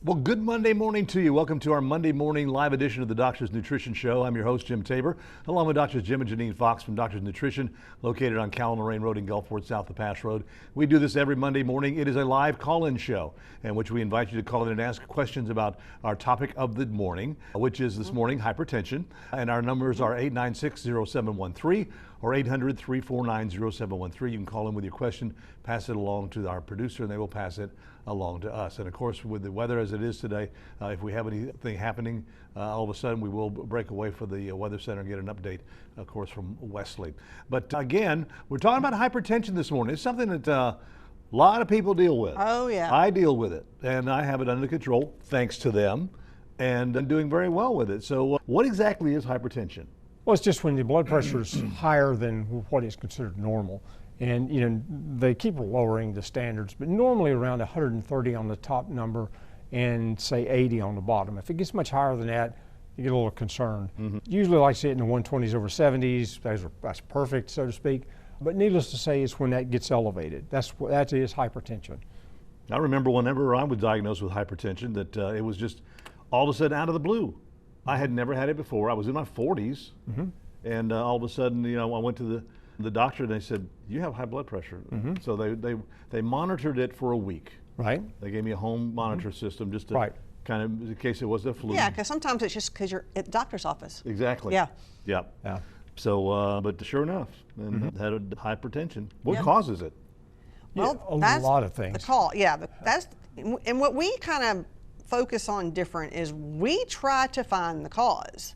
Well, good Monday morning to you. Welcome to our Monday morning live edition of the Doctor's Nutrition Show. I'm your host, Jim Tabor, along with Doctors Jim and Janine Fox from Doctor's Nutrition, located on Cal-Lorraine Road in Gulfport, south of Pass Road. We do this every Monday morning. It is a live call-in show in which we invite you to call in and ask questions about our topic of the morning, which is this morning, hypertension. And our numbers are 896-0713 or 800-349-0713. You can call in with your question, pass it along to our producer, and they will pass it along to us. And of course, with the weather as it is today, if we have anything happening, all of a sudden we will break away for the Weather Center and get an update, of course, from Wesley. But again, we're talking about hypertension this morning. It's something that a lot of people deal with. Oh, yeah. I deal with it, and I have it under control, thanks to them, and I'm doing very well with it. So what exactly is hypertension? Well, it's just when the blood pressure is higher than what is considered normal. And they keep lowering the standards, but normally around 130 on the top number and say 80 on the bottom. If it gets much higher than that, you get a little concerned. Usually like to see it in the 120s over 70s. That's perfect, so to speak. But needless to say, it's when that gets elevated. That is hypertension. I remember whenever I was diagnosed with hypertension that it was just all of a sudden out of the blue. I had never had it before. I was in my 40s, and all of a sudden, I went to the doctor and they said, you have high blood pressure. So they monitored it for a week. Right. They gave me a home monitor system just to kind of, in case it was a flu. Yeah, because sometimes it's just because you're at the doctor's office. Exactly. Yeah. Yeah. So, but sure enough, and had a hypertension. What causes it? Well, a that's lot of things. The call, and what we kind of focus on different is we try to find the cause.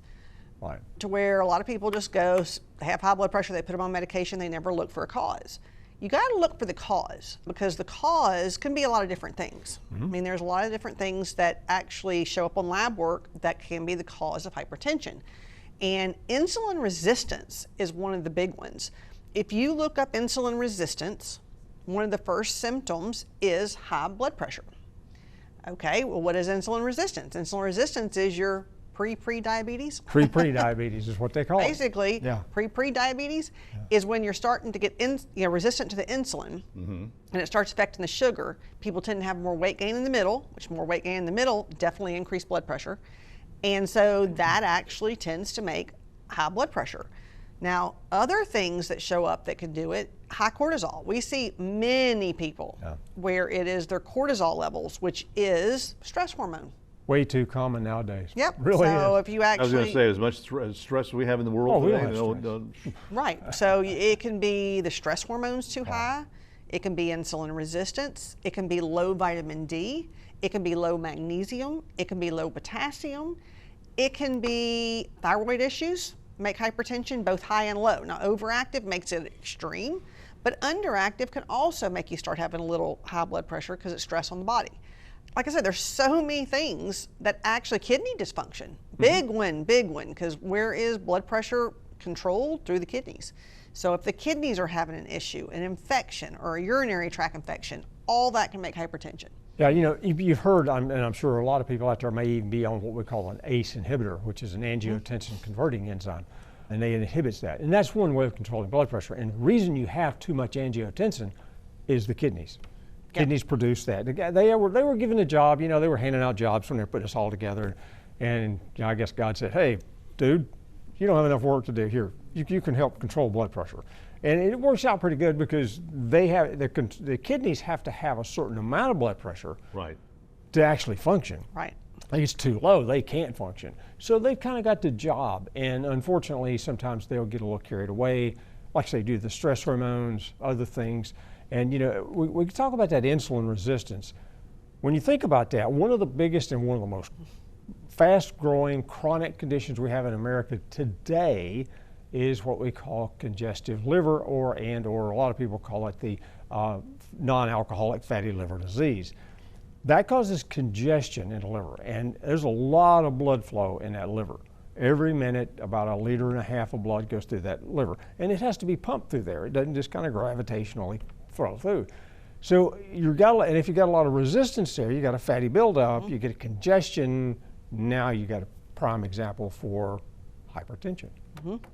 Right. To where a lot of people just go, they have high blood pressure, they put them on medication, they never look for a cause. You got to look for the cause, because the cause can be a lot of different things. I mean, there's a lot of different things that actually show up on lab work that can be the cause of hypertension. And insulin resistance is one of the big ones. If you look up insulin resistance, one of the first symptoms is high blood pressure. Okay, well, what is insulin resistance? Insulin resistance is your pre-diabetes. Pre-diabetes is what they call it. Basically, pre-diabetes is when you're starting to get resistant to the insulin, and it starts affecting the sugar. People tend to have more weight gain in the middle, which more weight gain in the middle definitely increase blood pressure. And so that actually tends to make high blood pressure. Now, other things that show up that can do it, high cortisol. We see many people where it is their cortisol levels, which is stress hormone. Way too common nowadays. Yep. Really so is. If you actually, I was going to say, as much stress we have in the world today. Right. So it can be the stress hormones too high. It can be insulin resistance. It can be low vitamin D. It can be low magnesium. It can be low potassium. It can be thyroid issues, make hypertension both high and low. Now, overactive makes it extreme, but underactive can also make you start having a little high blood pressure because it's stress on the body. Like I said, there's so many things that actually, kidney dysfunction, big one, because where is blood pressure controlled? Through the kidneys. So if the kidneys are having an issue, an infection or a urinary tract infection, all that can make hypertension. Yeah, you've heard, and I'm sure a lot of people out there may even be on what we call an ACE inhibitor, which is an angiotensin converting enzyme, and it inhibits that. And that's one way of controlling blood pressure. And the reason you have too much angiotensin is the kidneys. Kidneys produce that. They were given a job, they were handing out jobs when they put us all together. And I guess God said, hey, dude, you don't have enough work to do here. You can help control blood pressure. And it works out pretty good because the kidneys have to have a certain amount of blood pressure to actually function. Right. If it's too low, they can't function. So they've kind of got the job. And unfortunately, sometimes they'll get a little carried away, like they do the stress hormones, other things. And we can talk about that insulin resistance. When you think about that, one of the biggest and one of the most fast-growing chronic conditions we have in America today is what we call congestive liver, or a lot of people call it the non-alcoholic fatty liver disease. That causes congestion in the liver, and there's a lot of blood flow in that liver. Every minute, about 1.5 liters of blood goes through that liver, and it has to be pumped through there. It doesn't just kind of gravitationally flow through. So and if you got a lot of resistance there, you got a fatty buildup, you get a congestion. Now you got a prime example for hypertension.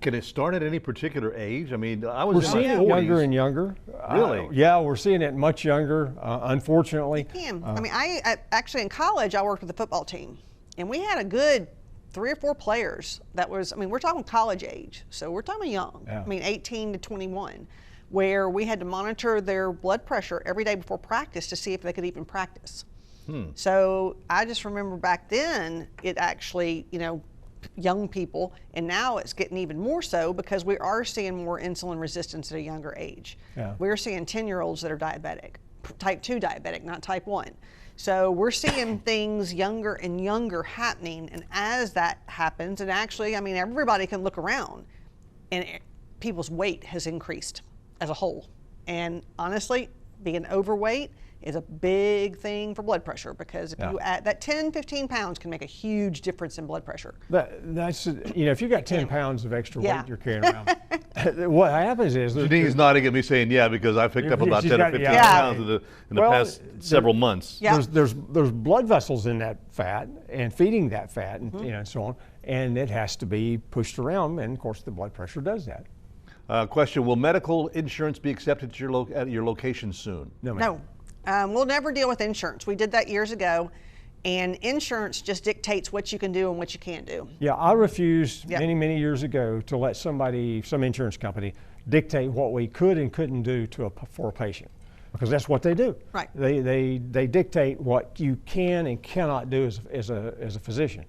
Can it start at any particular age? I mean, I was We're seeing it younger and younger. Really? Yeah, we're seeing it much younger, unfortunately. I mean, I actually in college, I worked with the football team, and we had a good 3 or 4 players that was, I mean, we're talking college age, so we're talking young. Yeah. I mean, 18 to 21, where we had to monitor their blood pressure every day before practice to see if they could even practice. So I just remember back then, it actually, you know, young people, and now it's getting even more so because we are seeing more insulin resistance at a younger age. Yeah. We're seeing 10-year-olds that are diabetic, type 2 diabetic, not type 1. So we're seeing things younger and younger happening, and as that happens, and actually, I mean, everybody can look around, and people's weight has increased as a whole. And honestly, being overweight is a big thing for blood pressure, because if you add that 10, 15 pounds can make a huge difference in blood pressure. That's, you know, if you got 10 pounds of extra weight you're carrying around, what happens is Janine's nodding at me saying, yeah, because I picked up about She's 10 or got- 15 yeah. pounds in the past several months. Yeah. there's blood vessels in that fat and feeding that fat and, you know, and so on, and it has to be pushed around, and of course the blood pressure does that. Question, will medical insurance be accepted at your location soon? No, ma'am. No, we'll never deal with insurance. We did that years ago, and insurance just dictates what you can do and what you can't do. Yeah, I refused Yep. many years ago to let some insurance company dictate what we could and couldn't do for a patient, because that's what they do. Right. They dictate what you can and cannot do as a physician.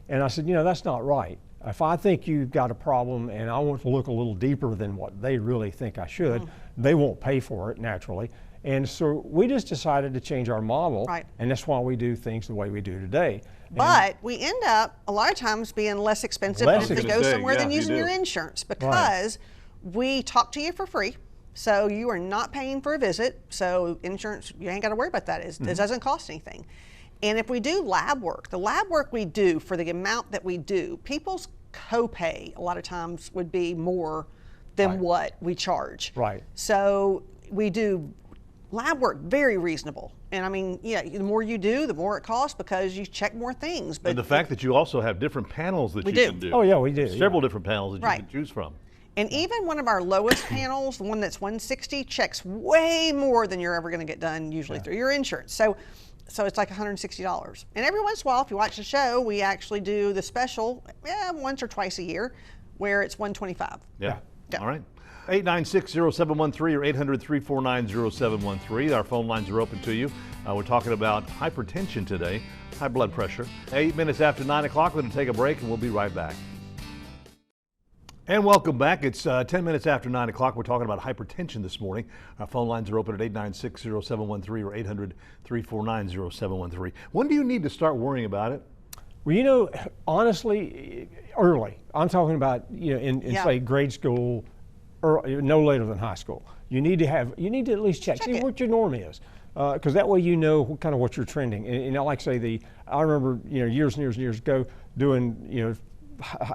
And I said, you know, that's not right. If I think you've got a problem and I want to look a little deeper than what they really think I should, they won't pay for it naturally. And so we just decided to change our model, Right. and that's why we do things the way we do today. But we end up a lot of times being less expensive Less if we go expensive. somewhere Yeah, than you using do. your insurance, because we talk to you for free. So you are not paying for a visit. So insurance, you ain't got to worry about that. It doesn't cost anything. And if we do lab work, the lab work we do for the amount that we do, people's copay a lot of times would be more than what we charge. Right. So we do lab work very reasonable. And I mean, yeah, the more you do, the more it costs, because you check more things. But And the fact that you also have different panels that We you do. can do. Oh, yeah, we do, Several yeah. different panels that you Right. can choose from. And even one of our lowest panels, the one that's 160, checks way more than you're ever going to get done usually through your insurance. So it's like $160. And every once in a while, if you watch the show, we actually do the special once or twice a year, where it's $125. Yeah. Yeah. All right. 896-0713 or 800-349-0713. Our phone lines are open to you. We're talking about hypertension today, high blood pressure. 8 minutes after 9 o'clock, we're going to take a break, and we'll be right back. And welcome back. It's 10 minutes after 9 o'clock. We're talking about hypertension this morning. Our phone lines are open at 896-0713 or 800-349-0713. When do you need to start worrying about it? Well, you know, honestly, early. I'm talking about, you know, in say grade school, or no later than high school. You need to at least check see it. what your norm is, because that way you know kind of what you're trending. And I like to say I remember, you know, years and years and years ago doing, you know,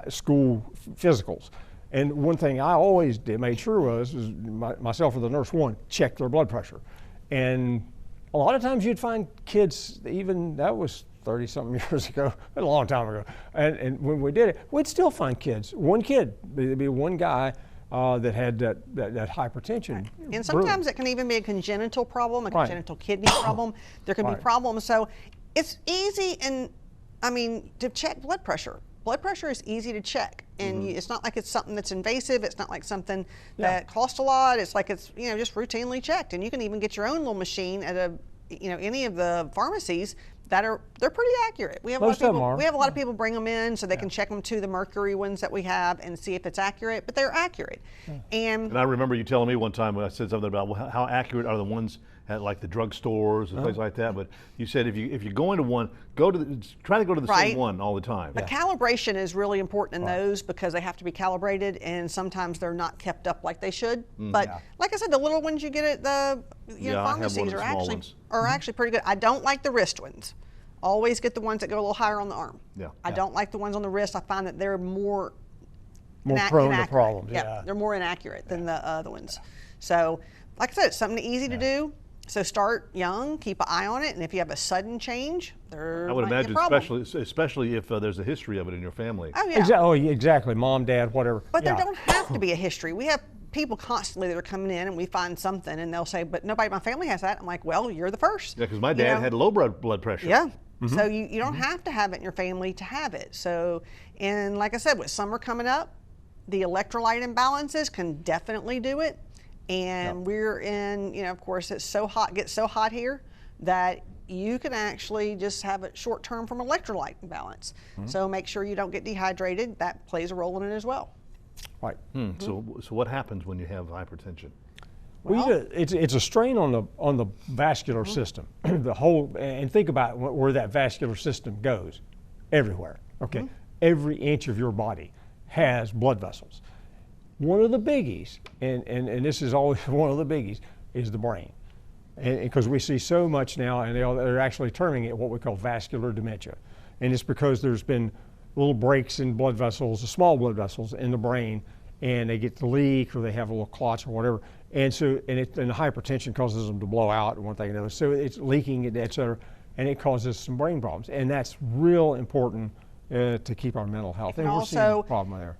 school physicals. And one thing I always made sure was myself or the nurse check their blood pressure. And a lot of times you'd find kids, even that was 30 something years ago, a long time ago. And when we did it, we'd still find kids. One kid, there'd be one guy that had that hypertension. And sometimes it can even be a congenital problem, a congenital kidney problem. There can be problems. So it's easy, and I mean, to check blood pressure. Blood pressure is easy to check, and it's not like it's something that's invasive. It's not like something that costs a lot. It's like it's, you know, just routinely checked. And you can even get your own little machine at any of the pharmacies they're pretty accurate. We have Most a lot of of them people. are. We have a lot of people bring them in so they can check them to the mercury ones that we have and see if it's accurate. But they're accurate. And I remember you telling me one time when I said something about how accurate are the ones at like the drugstores and things like that. But you said if you go into one, try to go to the same one all the time. But calibration is really important in those, because they have to be calibrated, and sometimes they're not kept up like they should. But like I said, the little ones you get at the pharmacies are actually pretty good. I don't like the wrist ones. Always get the ones that go a little higher on the arm. I don't like the ones on the wrist. I find that they're more prone to problems. They're more inaccurate than the other ones. So, like I said, it's something easy to do. So start young, keep an eye on it, and if you have a sudden change, I would imagine, especially if there's a history of it in your family. Oh yeah. Exactly. Mom, dad, whatever. But there don't have to be a history. We have people constantly that are coming in and we find something and they'll say, but nobody in my family has that. I'm like, well, you're the first. Yeah, because my dad had low blood pressure. Yeah. So you don't have to have it in your family to have it. So, and like I said, with summer coming up, the electrolyte imbalances can definitely do it. And we're in, of course, it's so hot, gets so hot here that you can actually just have it short term from electrolyte imbalance. So make sure you don't get dehydrated. That plays a role in it as well. Right. So what happens when you have hypertension? Well, it's a strain on the vascular system, the whole, and think about where that vascular system goes, everywhere. Okay, every inch of your body has blood vessels. One of the biggies, and this is always one of the biggies, is the brain, and because we see so much now, and they're actually terming it what we call vascular dementia, and it's because there's been little breaks in blood vessels, the small blood vessels in the brain, and they get to leak or they have little clots or whatever. And so, and the hypertension causes them to blow out and one thing and another. So it's leaking, et cetera, and it causes some brain problems. And that's real important to keep our mental health. And we're seeing a problem there.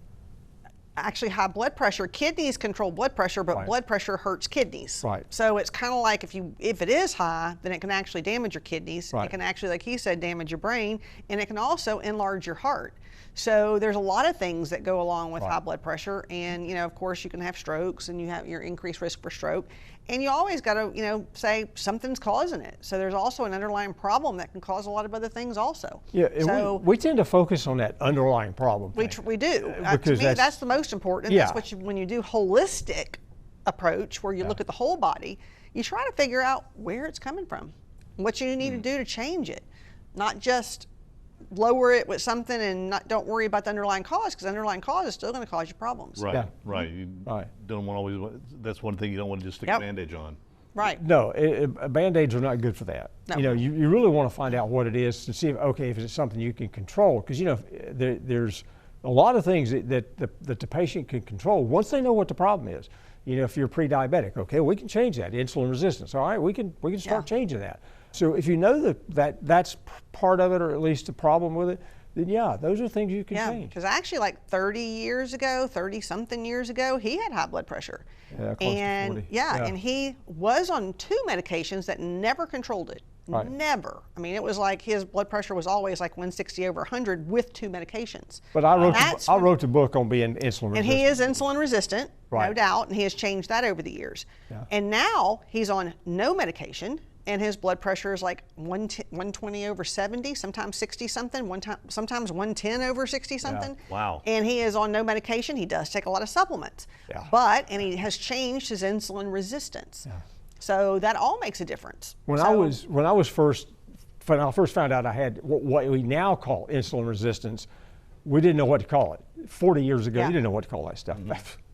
Actually, high blood pressure, kidneys control blood pressure, but blood pressure hurts kidneys. Right. So it's kind of like if it is high, then it can actually damage your kidneys. Right. It can actually, like he said, damage your brain, and it can also enlarge your heart. So there's a lot of things that go along with high blood pressure, and of course you can have strokes, and you have your increased risk for stroke, and you always got to say something's causing it. So there's also an underlying problem that can cause a lot of other things also. Yeah, and so we tend to focus on that underlying problem. We do. Because to me, that's the most important. Yeah. That's what when you do holistic approach, where you look at the whole body, you try to figure out where it's coming from, what you need to do to change it, not just lower it with something and don't worry about the underlying cause, because the underlying cause is still going to cause you problems. Right, Yeah. right. You don't want to always, that's one thing you don't want to just stick a bandage on. Right. No, Band-Aids are not good for that. No. You really want to find out what it is to see if it's something you can control, because there's a lot of things that the patient can control once they know what the problem is. If you're pre-diabetic, okay, we can change that. Insulin resistance, all right, we can start changing that. So if you know that's part of it, or at least a problem with it, then those are things you can change. Because actually, like 30-something years ago, he had high blood pressure. Yeah, close to 40. And he was on 2 medications that never controlled it. Right. Never. I mean, it was like his blood pressure was always like 160/100 with 2 medications. But I wrote the book on being insulin resistant. And he is insulin resistant, Right. no doubt, and he has changed that over the years. Yeah. And now he's on no medication, and his blood pressure is like 120/70, sometimes 60-something, sometimes 110/60-something. Yeah. Wow. And he is on no medication. He does take a lot of supplements. Yeah. And he has changed his insulin resistance. Yeah. So that all makes a difference. When I first found out I had what we now call insulin resistance, we didn't know what to call it. 40 years ago, you didn't know what to call that stuff.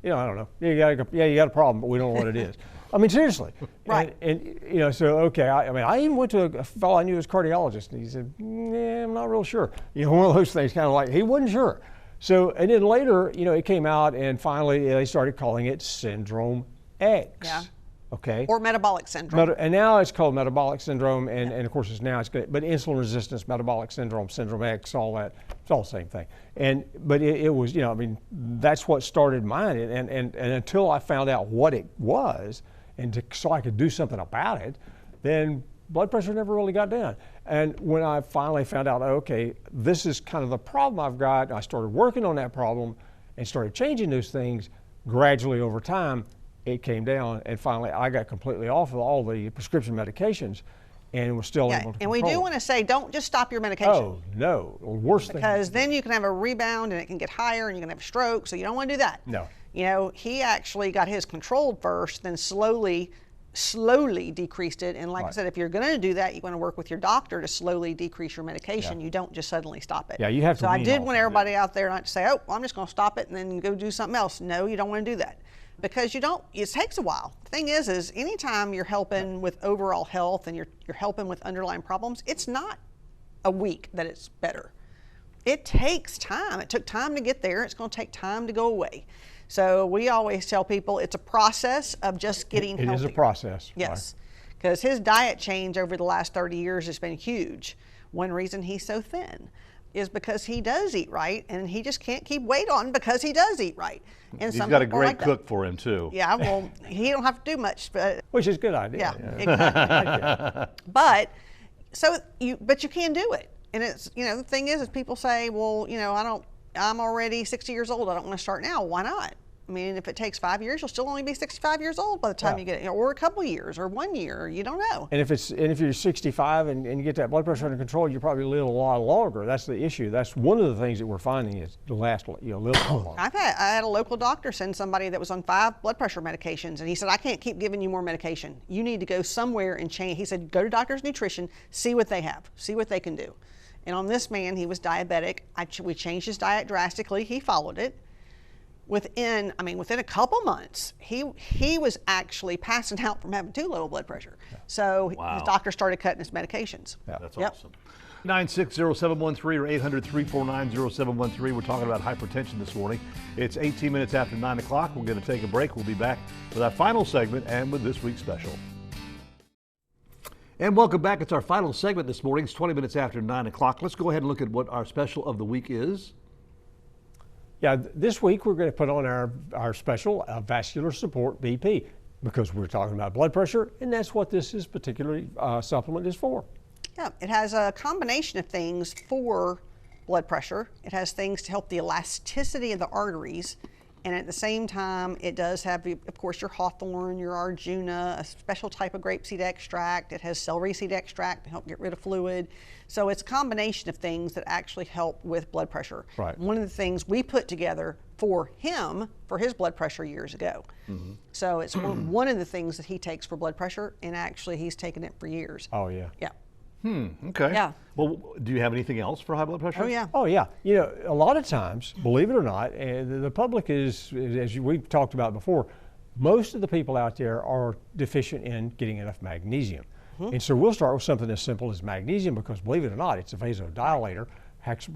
I don't know. You got a problem, but we don't know what it is. I mean, seriously. Right. And so, okay, I even went to a fellow I knew was a cardiologist, and he said, I'm not real sure. One of those things, kind of like, he wasn't sure. So, and then later, it came out, and finally they started calling it Syndrome X. Yeah. Okay. Or metabolic syndrome. And now it's called metabolic syndrome, and of course it's good. But insulin resistance, metabolic syndrome, syndrome X, all that, it's all the same thing. But it was, that's what started mine. And until I found out what it was, so I could do something about it, then blood pressure never really got down. And when I finally found out, okay, this is kind of the problem I've got, I started working on that problem and started changing those things gradually over time. It came down, and finally I got completely off of all the prescription medications and was still able to and we do want to say, don't just stop your medication. Oh, no. Worse thing. Because then you can have a rebound and it can get higher and you can have a stroke, so you don't want to do that. No. He actually got his controlled first, then slowly decreased it. And like I said, if you're going to do that, you want to work with your doctor to slowly decrease your medication. You don't just suddenly stop it. Yeah, you have to. So I did want everybody out there not to say, oh, well, I'm just going to stop it and then go do something else. No, you don't want to do that. Because it takes a while. The thing is anytime you're helping with overall health and you're helping with underlying problems, it's not a week that it's better. It takes time. It took time to get there. It's going to take time to go away. So we always tell people it's a process of just getting healthy. It is a process. Yes. Because his diet change over the last 30 years has been huge. One reason he's so thin is because he does eat right, and he just can't keep weight on because he does eat right. And He's some got a people great like that. cook for him too. Yeah, well, he don't have to do much, but Which is a good idea. yeah, exactly. But but you can do it, and it's the thing is people say, well, I'm already 60 years old. I don't want to start now. Why not? I mean, if it takes 5 years, you'll still only be 65 years old by the time you get it, or a couple years, or 1 year. You don't know. And if you're 65 and you get that blood pressure under control, you probably live a lot longer. That's the issue. That's one of the things that we're finding is to last a little longer. I had a local doctor send somebody that was on 5 blood pressure medications, and he said, I can't keep giving you more medication. You need to go somewhere and change. He said, go to Doctor's Nutrition, see what they have, see what they can do. And on this man, he was diabetic. We changed his diet drastically. He followed it. Within a couple months, he was actually passing out from having too low a blood pressure. So his doctor started cutting his medications. Yeah, that's awesome. 960-713 or 800-349-0713. We're talking about hypertension this morning. It's 18 minutes after 9 o'clock. We're going to take a break. We'll be back with our final segment and with this week's special. And welcome back. It's our final segment this morning. It's 20 minutes after 9 o'clock. Let's go ahead and look at what our special of the week is. Yeah, this week we're going to put on our special vascular support BP because we're talking about blood pressure, and that's what this is particularly supplement is for. Yeah, it has a combination of things for blood pressure. It has things to help the elasticity of the arteries, and at the same time, it does have, of course, your hawthorn, your arjuna, a special type of grapeseed extract. It has celery seed extract to help get rid of fluid. So it's a combination of things that actually help with blood pressure. Right. One of the things we put together for him for his blood pressure years ago. Mm-hmm. So it's one of the things that he takes for blood pressure, and actually he's taken it for years. Oh, yeah. Yeah. Okay. Yeah. Well, do you have anything else for high blood pressure? Oh, yeah. Oh, yeah. A lot of times, believe it or not, the public is, as we've talked about before, most of the people out there are deficient in getting enough magnesium. Mm-hmm. And so we'll start with something as simple as magnesium because, believe it or not, it's a vasodilator,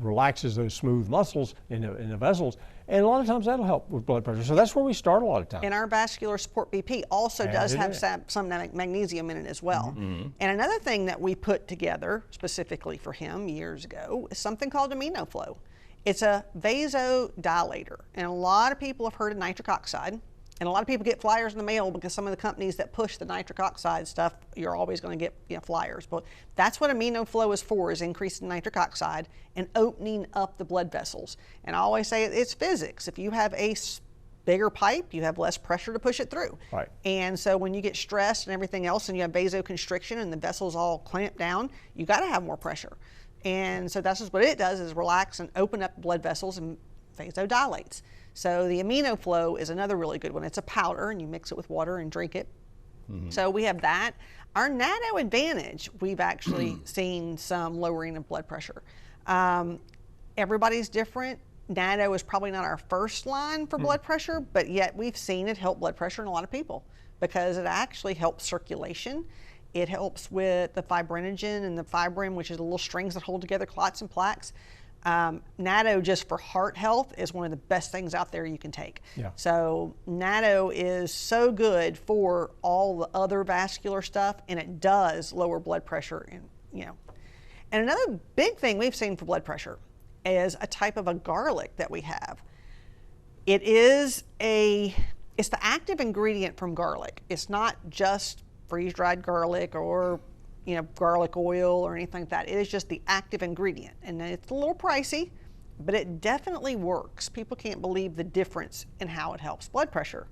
relaxes those smooth muscles in the vessels, and a lot of times that'll help with blood pressure. So that's where we start a lot of times. And our vascular support BP also does have some magnesium in it as well. Mm-hmm. And another thing that we put together specifically for him years ago is something called AminoFlow. It's a vasodilator, and a lot of people have heard of nitric oxide. And a lot of people get flyers in the mail because some of the companies that push the nitric oxide stuff, you're always going to get flyers. But that's what AminoFlow is for, is increasing nitric oxide and opening up the blood vessels. And I always say it's physics. If you have a bigger pipe, you have less pressure to push it through. Right. And so when you get stressed and everything else and you have vasoconstriction and the vessels all clamp down, you got to have more pressure. And so that's just what it does, is relax and open up blood vessels and vasodilates. So the AminoFlow is another really good one. It's a powder, and you mix it with water and drink it. Mm-hmm. So we have that. Our Nano Advantage, we've actually seen some lowering of blood pressure. Everybody's different. Nano is probably not our first line for blood pressure, but yet we've seen it help blood pressure in a lot of people because it actually helps circulation. It helps with the fibrinogen and the fibrin, which is the little strings that hold together clots and plaques. Natto, just for heart health, is one of the best things out there you can take. Yeah. So Natto is so good for all the other vascular stuff, and it does lower blood pressure. And another big thing we've seen for blood pressure is a type of a garlic that we have. It's the active ingredient from garlic. It's not just freeze-dried garlic or garlic oil or anything like that. It is just the active ingredient. And it's a little pricey, but it definitely works. People can't believe the difference in how it helps blood pressure.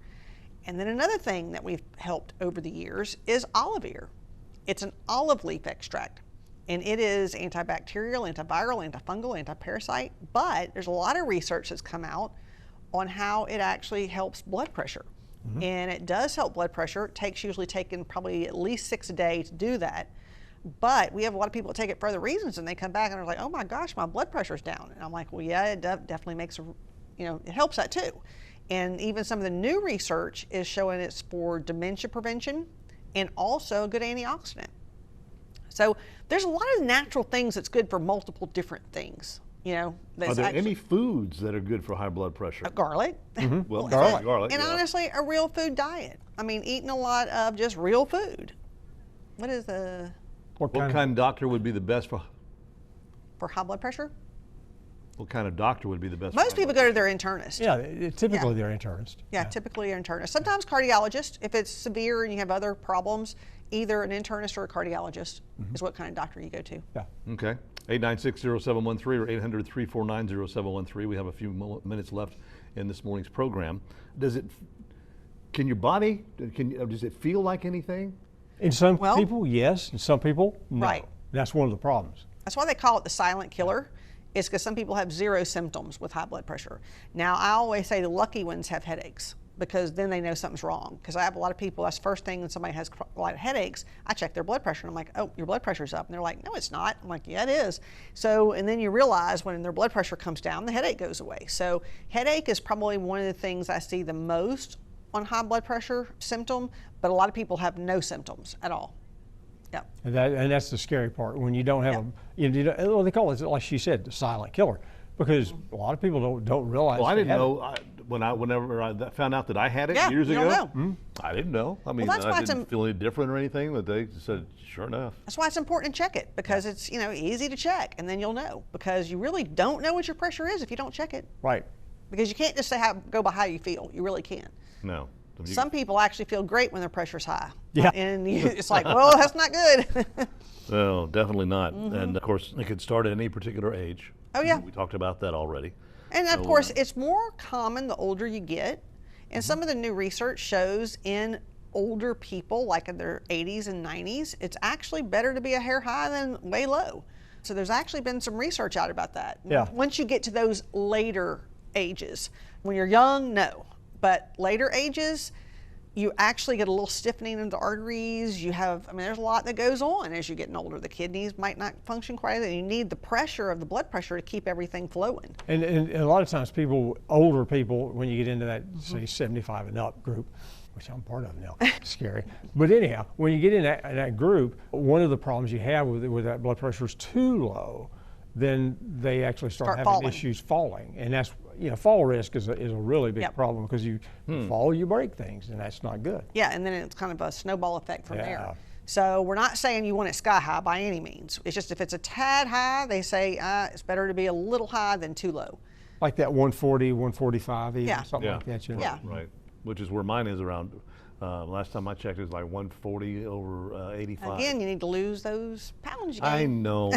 And then another thing that we've helped over the years is olive oil. It's an olive leaf extract, and it is antibacterial, antiviral, antifungal, antiparasite, but there's a lot of research that's come out on how it actually helps blood pressure. Mm-hmm. And it does help blood pressure. It takes usually taking probably at least 6 a day to do that. But we have a lot of people that take it for other reasons, and they come back and are like, oh my gosh, my blood pressure's down. And I'm like, well, yeah, it definitely makes it helps that too. And even some of the new research is showing it's for dementia prevention and also a good antioxidant. So there's a lot of natural things that's good for multiple different things. Are there any foods that are good for high blood pressure? Garlic. Mm-hmm. Well, garlic. And honestly, a real food diet. I mean, eating a lot of just real food. What kind of doctor would be the best for high blood pressure? What kind of doctor would be the best? Most people go to their internist. Yeah, typically Yeah. they're internist. Yeah, typically an internist. Sometimes cardiologist, if it's severe and you have other problems, either an internist or a cardiologist is what kind of doctor you go to. Yeah. Okay. 896-0713 or 800-349-0713. We have a few minutes left in this morning's program. Does your body, does it feel like anything? In some Well- people, yes. In some people, no. Right. That's one of the problems. That's why they call it the silent killer, is because some people have zero symptoms with high blood pressure. Now, I always say the lucky ones have headaches, because then they know something's wrong. Because I have a lot of people, that's the first thing when somebody has a lot of headaches, I check their blood pressure and I'm like, oh, your blood pressure's up. And they're like, no, it's not. I'm like, yeah, it is. So, and then you realize when their blood pressure comes down, the headache goes away. So headache is probably one of the things I see the most on high blood pressure symptom, but a lot of people have no symptoms at all. Yeah. And that's the scary part, when you don't have well, they call it, like she said, the silent killer, because a lot of people don't realize. Well, I they didn't have know whenever I found out that I had it years you ago. don't know. I didn't know. I mean, that's why I it's didn't feel any different or anything, but they said, sure enough. That's why it's important to check it, because it's easy to check, and then you'll know, because you really don't know what your pressure is if you don't check it. Right. Because you can't just say go by how you feel. You really can't. No. Some people actually feel great when their pressure's high. Yeah. And it's like, well, that's not good. No, definitely not. And of course, it could start at any particular age. Oh, yeah. We talked about that already. And of course, it's more common the older you get. And some of the new research shows in older people, like in their 80s and 90s, it's actually better to be a hair high than way low. So there's actually been some research out about that. Yeah. Once you get to those later ages. When you're young, no. But later ages, you actually get a little stiffening in the arteries. There's a lot that goes on as you're getting older. The kidneys might not function quite as well. You need the pressure of the blood pressure to keep everything flowing. And a lot of times older people, when you get into that, say, 75 and up group, which I'm part of now, scary. But anyhow, when you get in that group, one of the problems you have with that blood pressure is too low, then they actually start having falling. issues falling. And that's, fall risk is a really big problem, because you fall, you break things, and that's not good. Yeah, and then it's kind of a snowball effect from Yeah. there. So we're not saying you want it sky high by any means. It's just if it's a tad high, they say it's better to be a little high than too low. Like that 140, 145, even, Yeah. something like that. Yeah. Right. Which is where mine is around. Last time I checked, it was like 140 over 85. Again, you need to lose those pounds you I gained. know.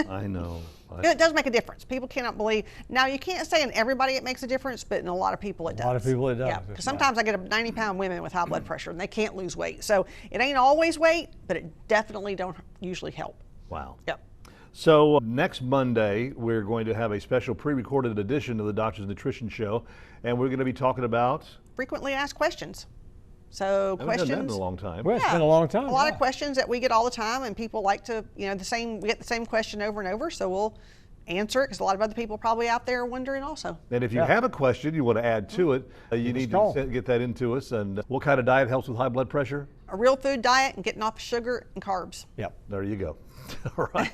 I know. It does make a difference. People cannot believe. Now, you can't say in everybody it makes a difference, but in a lot of people it does. A lot of people it does. Yeah, That's because right. sometimes I get 90-pound women with high blood pressure and they can't lose weight. So it ain't always weight, but it definitely don't usually help. Wow. Yep. So next Monday, we're going to have a special pre-recorded edition of the Doctor's Nutrition Show, and we're going to be talking about. Frequently asked questions. So I haven't done that in questions. a long time. Well, it's been a long time. A lot yeah. of questions that we get all the time, and people like to, we get the same question over and over, so we'll answer it, because a lot of other people probably out there are wondering also. And if you Yeah. have a question you want to add to it, you need call. to get that into us. And what kind of diet helps with high blood pressure? A real food diet and getting off sugar and carbs Yep. There you go. All right.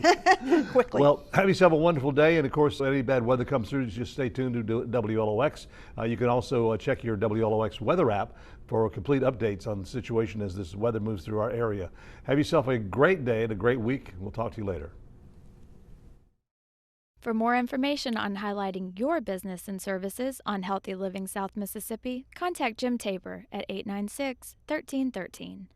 quickly. Well, have yourself a wonderful day. And of course, any bad weather comes through, just stay tuned to WLOX. You can also check your WLOX weather app for complete updates on the situation as this weather moves through our area. Have yourself a great day and a great week. We'll talk to you later. For more information on highlighting your business and services on Healthy Living South Mississippi, contact Jim Tabor at 896-1313.